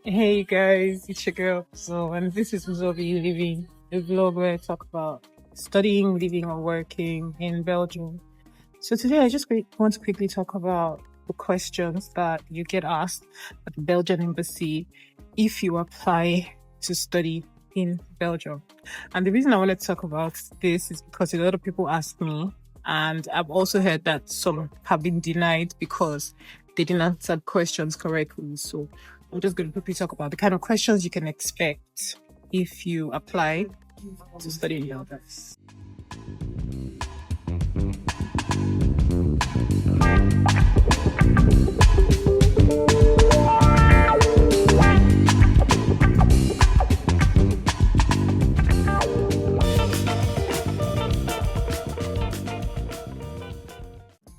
Hey guys, it's your girl. And this is Zobi Living, a vlog where I talk about studying, living, or working in Belgium. So today I just want to quickly talk about the questions that you get asked at the Belgian embassy if you apply to study in Belgium. And the reason I wanted to talk about this is because a lot of people ask me, and I've also heard that some have been denied because they didn't answer questions correctly. So I'm just going to quickly talk about the kind of questions you can expect if you apply to study in Belgium.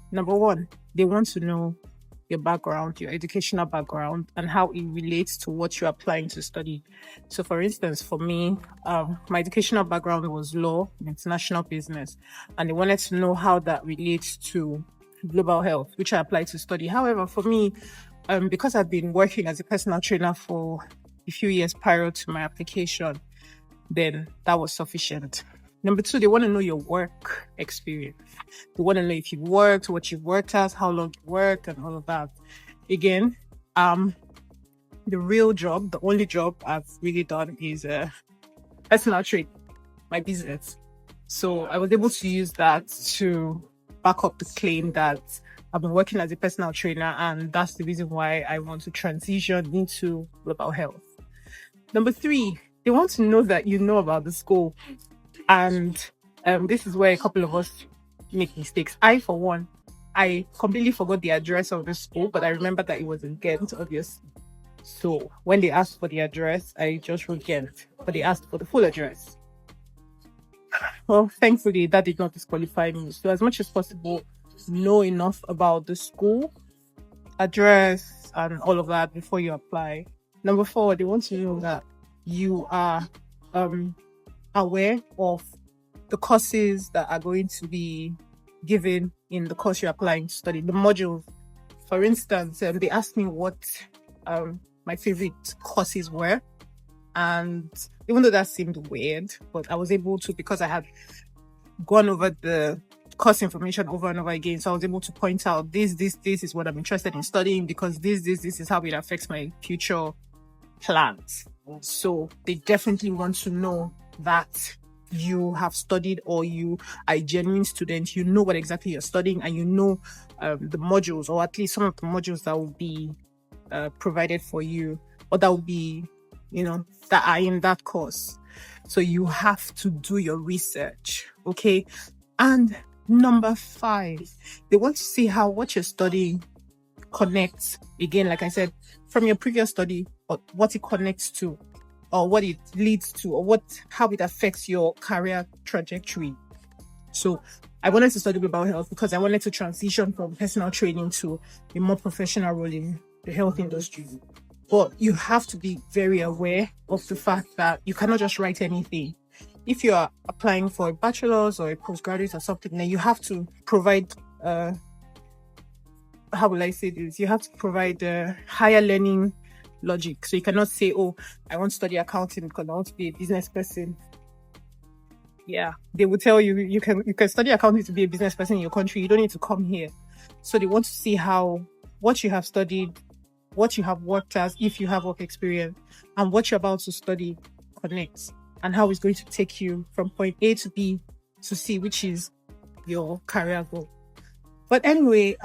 Number one, they want to know your background, your educational background, and how it relates to what you're applying to study. So, for instance, for me, my educational background was law and international business, and they wanted to know how that relates to global health, which I applied to study. However, for me, because I've been working as a personal trainer for a few years prior to my application, then that was sufficient. Number two, they want to know your work experience. They want to know if you've worked, what you've worked as, how long you worked, and all of that. Again, the real job, the only job I've really done is personal training, my business. So I was able to use that to back up the claim that I've been working as a personal trainer, and that's the reason why I want to transition into global health. Number three, they want to know that you know about the school. And this is where a couple of us make mistakes. I, for one, I completely forgot the address of the school, but I remember that it was in Ghent, obviously. So when they asked for the address, I just wrote Ghent, but they asked for the full address. Well, thankfully, that did not disqualify me. So as much as possible, know enough about the school, address, and all of that before you apply. Number four, they want to know that you are aware of the courses that are going to be given in the course you're applying to study, the modules. For instance, they asked me what my favorite courses were. And even though that seemed weird, but I was able to, because I had gone over the course information over and over again. So I was able to point out this is what I'm interested in studying, because this is how it affects my future plans. So they definitely want to know that you have studied, or you are a genuine student. You know what exactly you're studying, and you know the modules, or at least some of the modules that will be provided for you, or that will be, that are in that course. So you have to do your research, okay? And number five, they want to see how what you're studying connects, again, like I said, from your previous study, or what it connects to, or what it leads to, or how it affects your career trajectory. So I wanted to study global health because I wanted to transition from personal training to a more professional role in the health industry. But you have to be very aware of the fact that you cannot just write anything. If you are applying for a bachelor's or a postgraduate or something, then you have to provide, how will I say this? You have to provide higher learning logic. So you cannot say, oh, I want to study accounting because I want to be a business person. Yeah, they will tell you you can study accounting to be a business person in your country. You don't need to come here. So they want to see how what you have studied, what you have worked as, if you have work experience, and what you're about to study connects, and how it's going to take you from point A to B to C, which is your career goal. But anyway,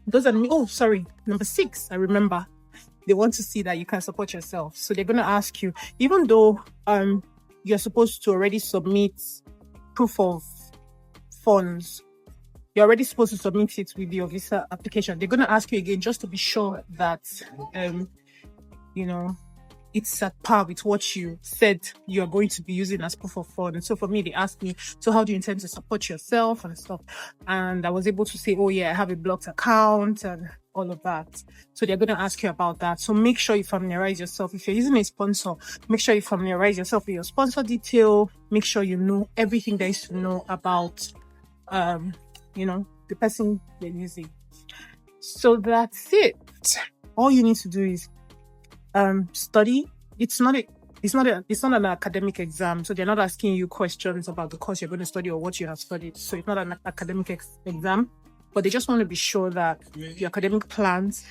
those are me. Oh, sorry. Number six, I remember. They want to see that you can support yourself. So they're going to ask you, even though you're supposed to already submit proof of funds, you're already supposed to submit it with your visa application. They're going to ask you again just to be sure that, it's at par with what you said you are going to be using as proof of fund. And so for me, they asked me, so how do you intend to support yourself and stuff? And I was able to say, oh yeah, I have a blocked account and all of that. So they're going to ask you about that. So make sure you familiarize yourself. If you're using a sponsor, make sure you familiarize yourself with your sponsor detail. Make sure you know everything there is to know about, the person you're using. So that's it. All you need to do is study. It's not an academic exam, so they're not asking you questions about the course you're going to study or what you have studied. So it's not an academic exam, but they just want to be sure that your academic plans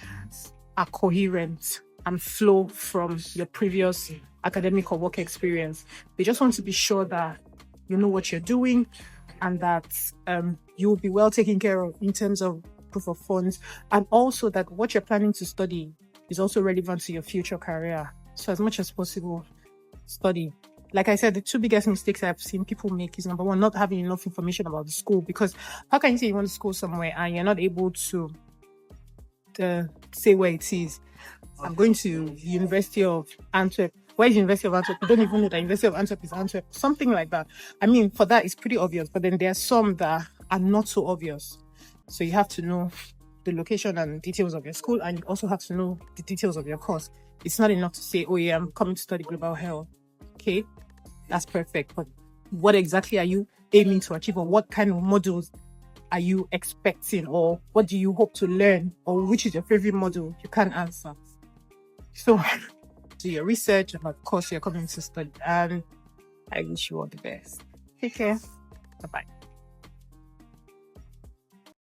are coherent and flow from your previous academic or work experience. They just want to be sure that you know what you're doing and that you will be well taken care of in terms of proof of funds, and also that what you're planning to study is also relevant to your future career. So as much as possible, study. Like I said, the two biggest mistakes I've seen people make is, number one, not having enough information about the school, because how can you say you want to school somewhere and you're not able to say where it is? I'm going to University of Antwerp. Where is University of Antwerp? You don't even know that University of Antwerp is Antwerp. Something like that. I mean, for that, it's pretty obvious, but then there are some that are not so obvious. So you have to know the location and details of your school, and you also have to know the details of your course. It's not enough to say, oh yeah, I'm coming to study global health. Okay, that's perfect. But what exactly are you aiming to achieve, or what kind of modules are you expecting, or what do you hope to learn, or which is your favorite module? You can't answer. So do your research about the course you're coming to study, and I wish you all the best. Take care. Bye-bye.